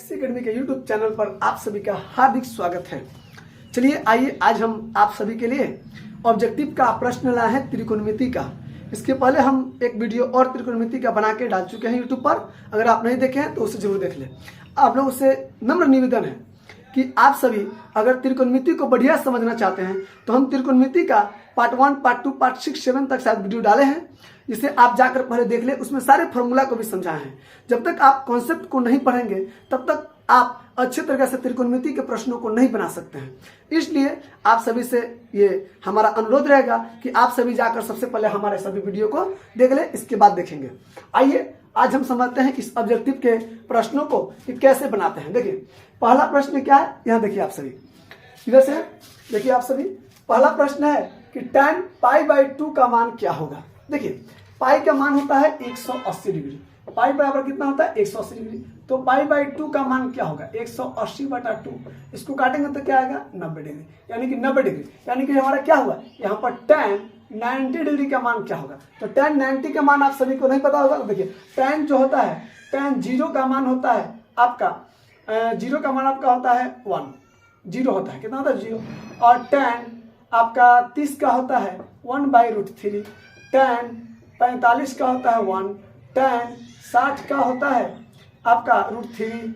X academy के YouTube channel पर आप सभी का हार्दिक स्वागत है। चलिए आइए आज हम आप सभी के लिए ऑब्जेक्टिव का प्रश्न लाए हैं त्रिकोणमिति का। इसके पहले हम एक वीडियो और त्रिकोणमिति का बना के डाल चुके हैं यूट्यूब पर। अगर आप नहीं देखे हैं तो उसे जरूर देख लें। आप लोगों से नम्र निवेदन है कि आप सभी अगर त्रिकोणमिति को बढ़िया समझना चाहते हैं तो हम त्रिकोणमिति का पार्ट 1, पार्ट 2, पार्ट 6, 7 तक शायद वीडियो डाले हैं, जिसे आप जाकर पहले देख ले। उसमें सारे फॉर्मूला को भी समझाए हैं। जब तक आप कॉन्सेप्ट को नहीं पढ़ेंगे तब तक आप अच्छे तरीके से त्रिकोणमिति के प्रश्नों को नहीं बना सकते हैं। इसलिए आप सभी से ये हमारा अनुरोध रहेगा कि आप सभी जाकर सबसे पहले हमारे सभी वीडियो को देख ले, इसके बाद देखेंगे। आइए आज हम समझते हैं इस ऑब्जेक्टिव के प्रश्नों को कि कैसे बनाते हैं। देखिए पहला प्रश्न क्या है, यहाँ देखिए आप सभी, इधर से देखिए आप सभी। पहला प्रश्न है कि tan π/2 का मान क्या होगा। देखिए पाई का मान होता है 180 डिग्री। पाई बराबर कितना होता है 180 डिग्री। तो π/2 का मान क्या होगा 180/2। इसको काटेंगे तो क्या आएगा 90 डिग्री, यानी कि 90 डिग्री। यानी कि हमारा क्या हुआ यहाँ पर tan 90 डिग्री का मान क्या होगा। तो tan 90 का मान आप सभी को नहीं पता होगा। तो देखिए tan जो होता है, tan 0 का मान होता है आपका 0 का मान आपका होता है 1, 0 होता है, कितना होता है 0। और tan आपका 30 का होता है 1/√3। tan 45 का होता है 1। tan 60 का होता है आपका √3।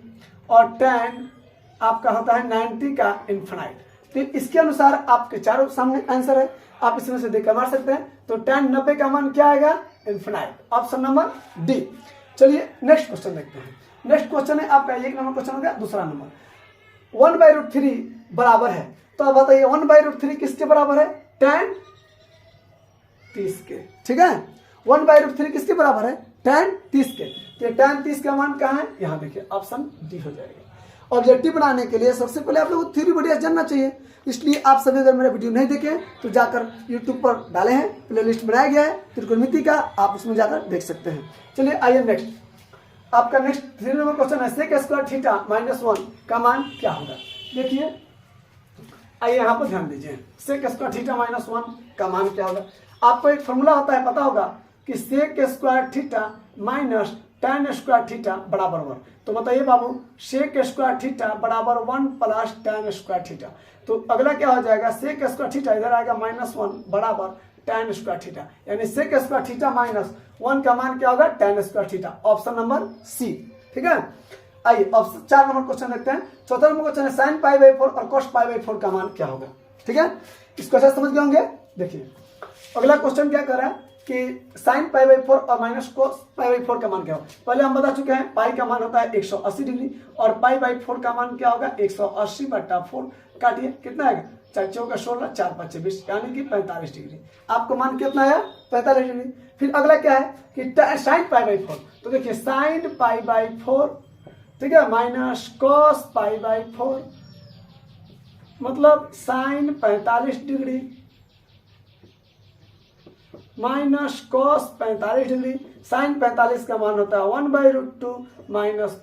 और tan आपका होता है 90 का इन्फिनाइट। तो इसके अनुसार आपके चारों सामने आंसर है, आप इसमें से देख कर मार सकते हैं। तो tan 90 का मान क्या आएगा इन्फिनाइट, ऑप्शन नंबर डी। चलिए नेक्स्ट क्वेश्चन देखते हैं। नेक्स्ट क्वेश्चन है आपका 1 नंबर क्वेश्चन हो गया। दूसरा नंबर 1/√3 बराबर है। तो अब बताइए 1/√3 किसके बराबर है tan 30 के। ठीक है 1/√3 किसके बराबर है tan 30 के। तो tan 30 का मान कहाँ है, यहाँ देखिए ऑप्शन डी हो जाएगा। ऑब्जेक्टिव बनाने के लिए सबसे पहले आप लोगों को थ्योरी बढ़िया जानना चाहिए। इसलिए आप सभी अगर मेरा वीडियो नहीं देखे तो जाकर यूट्यूब पर डाले हैं, प्लेलिस्ट बनाया गया है त्रिकोणमिति का, आप उसमें जाकर देख सकते हैं। चलिए आइए नेक्स्ट आपका नेक्स्ट 3 नंबर क्वेश्चन है sec² θ -1 का मान क्या होगा। देखिए आइए यहाँ पर ध्यान दीजिए, sec² θ -1 का मान क्या होगा। आपको एक फॉर्मूला होता है, पता होगा कि sec² θ tan² θ बराबर 1। तो बताइए बाबू sec² θ बराबर 1 + tan² θ। तो अगला क्या हो जाएगा sec² θ इधर आएगा -1 बराबर tan² θ, यानी sec² θ -1 का मान क्या होगा tan² θ, ऑप्शन नंबर सी। ठीक है आइए ऑप्शन 4 नंबर क्वेश्चन देखते हैं। चौथा नंबर क्वेश्चन है sin π/4 और cos π/4 का मान क्या होगा। ठीक है इसको अच्छा समझ गए होंगे। देखिए अगला क्वेश्चन क्या कर रहा है कि sin π/4 और cos π/4 का मान क्या होगा। पहले हम बता चुके हैं पाई का मान होता है 180 डिग्री और π/4 का मान क्या होगा 180/4। काटिए कितना आएगा 4 × 16 4 × 5 20, यानी कि 45 डिग्री। आपको मान कितना आया 45 डिग्री। फिर अगला क्या है कि sin π/4। तो देखिए sin π/4 ठीक है -cos π/4 मतलब sin 45 degree -cos 45 degree. sin 45 का मान होता है 1/√2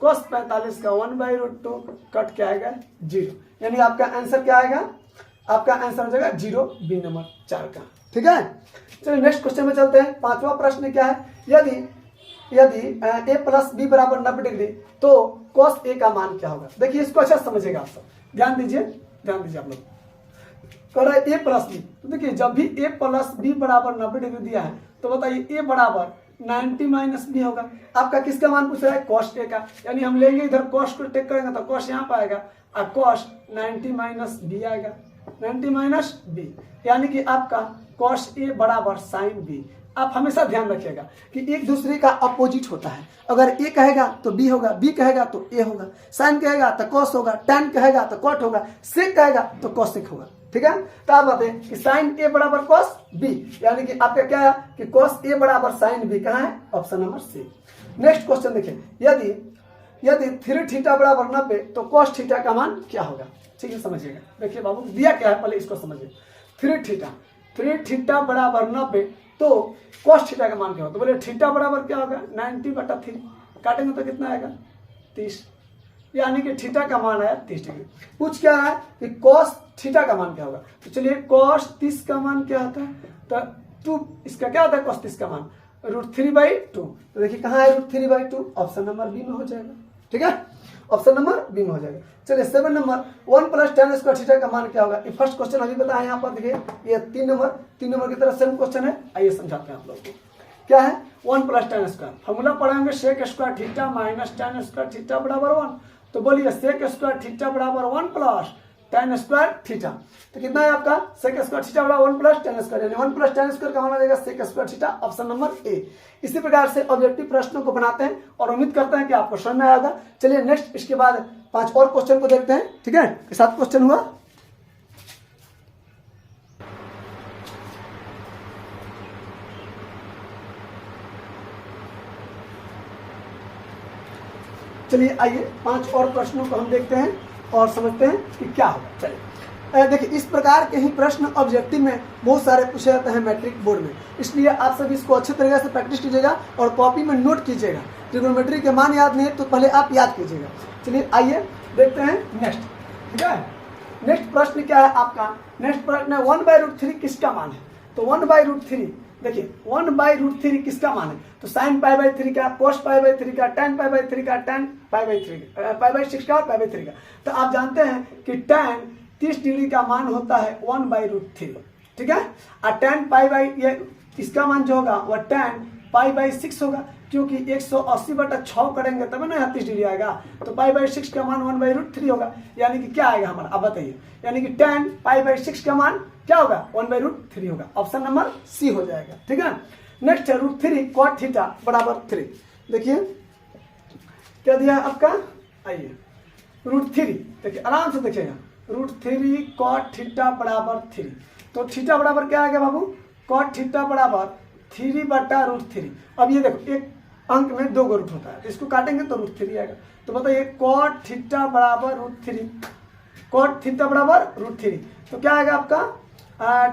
cos 45 का 1/√2, कट क्या आएगा 0, यानी आपका आंसर क्या आएगा, आपका आंसर हो जाएगा 0, बी नंबर 4 का। ठीक है चलिए नेक्स्ट क्वेश्चन में चलते हैं। 5वां प्रश्न क्या है, यदि a + b बराबर 90 डिग्री तो cos a का मान क्या होगा। देखिए इसको अच्छा समझिएगा आप सब, ध्यान दीजिए आप लोग। कर रहा है a + b। तो देखिए जब भी a + b बराबर 90 डिग्री दिया है तो बताइए a बराबर 90 - b होगा। आपका किसका मान पूछ रहा है cos a का, यानी हम लेंगे इधर cos को टेक करेंगे तो cos यहाँ पर आएगा और cos 90 - b आएगा, 90 - b, यानी कि आपका cos a बराबर sin b। आप हमेशा ध्यान रखिएगा कि एक दूसरे का अपोजिट होता है। अगर a कहेगा तो b होगा, b कहेगा तो a होगा, sin कहेगा तो cos होगा, tan कहेगा तो cot होगा, sec कहेगा तो cosec होगा। ठीक है तो आप बताएं कि sin a बराबर cos b, यानी कि आपका क्या है कि cos a बराबर sin b कहाँ है, option number C. Next question देखिए, यदि 3θ बराबर 90 तो cos θ का मान क्या होगा। ठीक है समझिएगा। देखिए बाबू दिया क्या है पहले इसको समझिए। 3θ बराबर 90 तो cos θ का मान क्या होगा। तो बोले θ बराबर क्या होगा 90/3, काटेंगे तो कितना आएगा 30, यानी कि θ का मान आया 30 डिग्री। पूछ क्या रहा है कि cos θ का मान क्या होगा। तो चलिए cos 30 का मान क्या होता है, तो 2 इसका क्या होता है cos 30 का मान √3/2। तो देखिए कहाँ है √3/2, ऑप्शन नंबर बी में हो जाएगा। ठीक है ऑप्शन नंबर बी में हो जाएगा। चलिए 7 नंबर 1 + tan स्क्वायर थीटा का मान क्या होगा। ये फर्स्ट क्वेश्चन अभी बताया यहाँ पर, देखिए ये 3 नंबर की तरफ सेम क्वेश्चन है। आइए समझाते हैं आप लोग को क्या है 1 + tan स्क्वायर। फॉर्मूला पढ़ेंगे sec square theta minus tan square theta बराबर 1। तो बोलिए sec स्क्वायर थीटा बराबर 1 + tan स्क्वायर थीटा। तो कितना है आपका sec स्क्वायर थीटा बराबर 1 + tan स्क्वायर, यानी 1 + tan स्क्वायर का मान आ जाएगा sec square theta, option number A. इसी प्रकार से ऑब्जेक्टिव प्रश्नों को बनाते हैं और उम्मीद करते हैं कि आपको समझ में आएगा। चलिए नेक्स्ट इसके बाद 5 और क्वेश्चन को देखते हैं, ठीक है। 7 क्वेश्चन हुआ। चलिए आइए 5 और प्रश्नों को हम देखते हैं और समझते हैं कि क्या होगा। चलिए देखिए, इस प्रकार के ही प्रश्न ऑब्जेक्टिव में बहुत सारे पूछे जाते हैं मैट्रिक बोर्ड में, इसलिए आप सभी इसको अच्छे तरीके से प्रैक्टिस कीजिएगा और कॉपी में नोट कीजिएगा। ट्रिग्नोमेट्री के मान याद नहीं है तो पहले आप याद कीजिएगा। चलिए आइए देखते हैं नेक्स्ट, ठीक है। नेक्स्ट प्रश्न क्या है आपका, नेक्स्ट प्रश्न है 1/√3 किसका मान है। तो 1/√3 देखिए 1/√3 किसका मान है। तो sin π/3 का, cos π/3 का, tan π/3 का, tan π/6 का और π/3 का। तो आप जानते हैं कि tan 30 डिग्री का मान होता है 1/√3, ठीक है। और tan π इसका मान जो होगा वह tan π/6 होगा, क्योंकि 180/6 करेंगे तब ना 30 डिग्री आएगा। तो π/6 का मान 1/√3 होगा, यानी कि क्या आएगा हमारा, अब बताइए। यानी कि tan π/6 का मान क्या होगा 1/√3 होगा, ऑप्शन नंबर सी हो जाएगा, ठीक है। नेक्स्ट है √3 cot थीटा बराबर 3। देखिए क्या दिया है आपका, आइए √3 देखिए आराम से देखिएगा, √3 cot थीटा बराबर 3। तो थीटा बराबर क्या आएगा बाबू, cot थीटा बराबर 3/√3। अब ये देखो एक अंक में 2 रूट होता है, तो इसको काटेंगे तो √3 आएगा। तो बताइए cot थीटा बराबर √3, cot थीटा बराबर √3। तो क्या आएगा आपका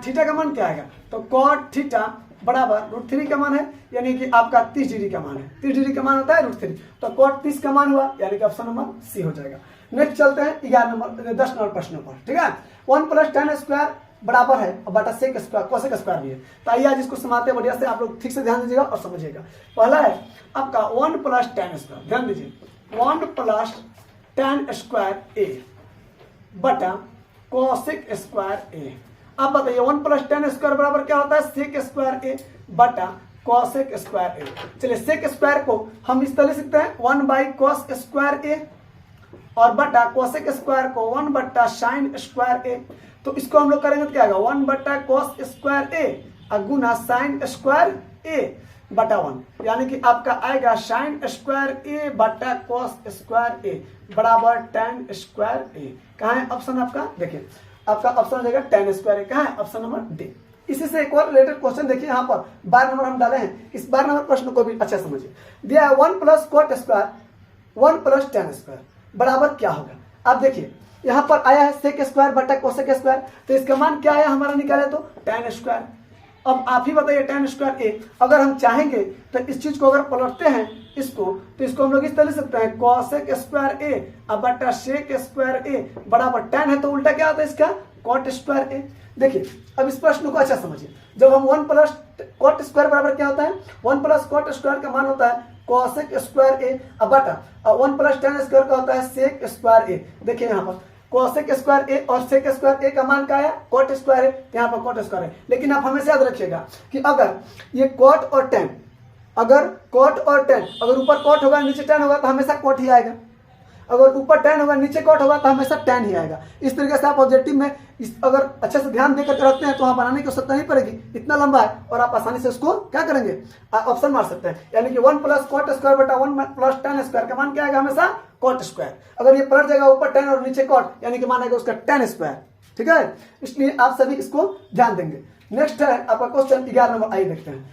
थीटा का मान क्या आएगा। तो cot थीटा बराबर √3 का मान है, यानी कि आपका 30 डिग्री का मान है। 30 डिग्री का मान होता है √3, तो cot 30 का मान हुआ, यानी कि ऑप्शन नंबर सी हो जाएगा। नेक्स्ट चलते हैं 10 नंबर प्रश्नों पर, ठीक है। 1 + tan स्क्वायर बराबर है और बटा sec स्क्वायर, cosec स्क्वायर भी है। तो आइए आज इसको समाते हैं बढ़िया से, आप लोग ठीक से ध्यान दीजिएगा और समझिएगा। पहला है आपका 1 + tan स्क्वायर, ध्यान दीजिए 1 + tan स्क्वायर ए बटा cosec स्क्वायर ए। आप बताइए 1 + tan स्क्वायर बराबर क्या होता है, sec स्क्वायर ए बटा cosec स्क्वायर ए। चलिए sec स्क्वायर को हम इस तरह लिखते हैं 1/cos स्क्वायर ए और बटा cosec स्क्वायर को 1/sin स्क्वायर ए। तो इसको हम लोग करेंगे तो क्या आएगा 1/cos स्क्वायर ए और गुना sin स्क्वायर ए बटा 1, यानी कि आपका आएगा sin स्क्वायर ए बटा cos स्क्वायर ए बराबर tan स्क्वायर ए। कहाँ है ऑप्शन आपका, देखिए आपका ऑप्शन हो जाएगा tan स्क्वायर ए, कहाँ है ऑप्शन नंबर डी। इसी से एक और रिलेटेड क्वेश्चन देखिए, यहाँ पर 12 नंबर हम डाले हैं। इस 12 नंबर प्रश्न को भी अच्छा समझिए। दिया है 1 + cot स्क्वायर 1 + tan स्क्वायर बराबर क्या होगा। आप देखिए यहाँ पर आया है sec स्क्वायर बटा cosec स्क्वायर, तो इसका मान क्या आया हमारा निकाले तो tan स्क्वायर। अब आप ही बताइए tan स्क्वायर ए, अगर हम चाहेंगे तो इस चीज को अगर पलटते हैं इसको, तो इसको हम लोग इस तरह लिख सकते हैं cosec स्क्वायर ए अब बटा sec स्क्वायर ए बराबर tan है, तो उल्टा क्या होता है इसका cot स्क्वायर ए। देखिए अब इस प्रश्न को अच्छा समझिए, जब हम 1 + cot स्क्वायर बराबर क्या होता है, 1 + cot स्क्वायर का मान होता है cosec स्क्वायर ए अब बटा 1 + tan स्क्वायर का होता है sec स्क्वायर ए। देखिए यहाँ पर cosec स्क्वायर ए और sec स्क्वायर ए का मान क्या है cot स्क्वायर है, यहाँ पर cot स्क्वायर है। लेकिन आप हमेशा याद रखिएगा कि अगर ये cot और tan, अगर cot और tan, अगर ऊपर cot होगा नीचे tan होगा तो हमेशा cot ही आएगा, अगर ऊपर tan होगा नीचे cot होगा तो हमेशा tan ही आएगा। इस तरीके से आप ऑब्जेक्टिव में अगर अच्छे से ध्यान देकर रखते हैं तो वहां बनाने की आवश्यकता नहीं पड़ेगी, इतना लंबा है और आप आसानी से उसको क्या करेंगे ऑप्शन मार सकते हैं। यानी कि 1 + cot स्क्वायर बटा 1 + tan स्क्वायर का मान क्या आएगा हमेशा cot स्क्वायर। अगर ये पलट जाएगा ऊपर tan और नीचे cot, यानी कि मान आएगा उसका tan स्क्वायर, ठीक है। इसलिए आप सभी इसको ध्यान देंगे। नेक्स्ट है आपका क्वेश्चन 11 नंबर, आइए देखते हैं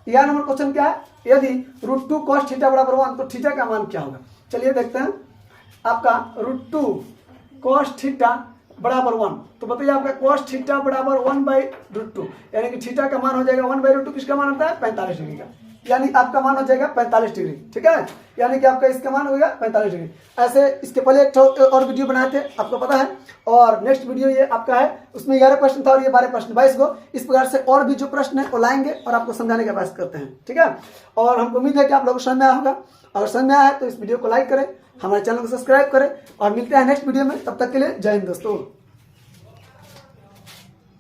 11 नंबर क्वेश्चन क्या है। यदि √2 cos थीटा बराबर 1 तो थीटा का मान क्या होगा। चलिए देखते हैं आपका √2 cos थीटा बराबर 1, तो बताइए आपका cos थीटा बराबर 1/√2, यानी कि थीटा का मान हो जाएगा 1/√2, किसका मान होता है 45 डिग्री का, यानी आपका मान हो जाएगा 45 डिग्री, ठीक है। यानी कि आपका इसका मान हो गया 45 डिग्री। ऐसे इसके पहले एक और वीडियो बनाए थे आपको पता है, और नेक्स्ट वीडियो ये आपका है, उसमें 11 प्रश्न था और ये 12 प्रश्न 22 को। इस प्रकार से और भी जो प्रश्न है वो लाएंगे और आपको समझाने का प्रयास करते हैं, ठीक है। और हमको उम्मीद है कि आप लोगों को समझ में आया होगा। अगर समझ में आया है तो इस वीडियो को लाइक करें, हमारे चैनल को सब्सक्राइब करें और मिलते हैं नेक्स्ट वीडियो में। तब तक के लिए जय हिंद दोस्तों।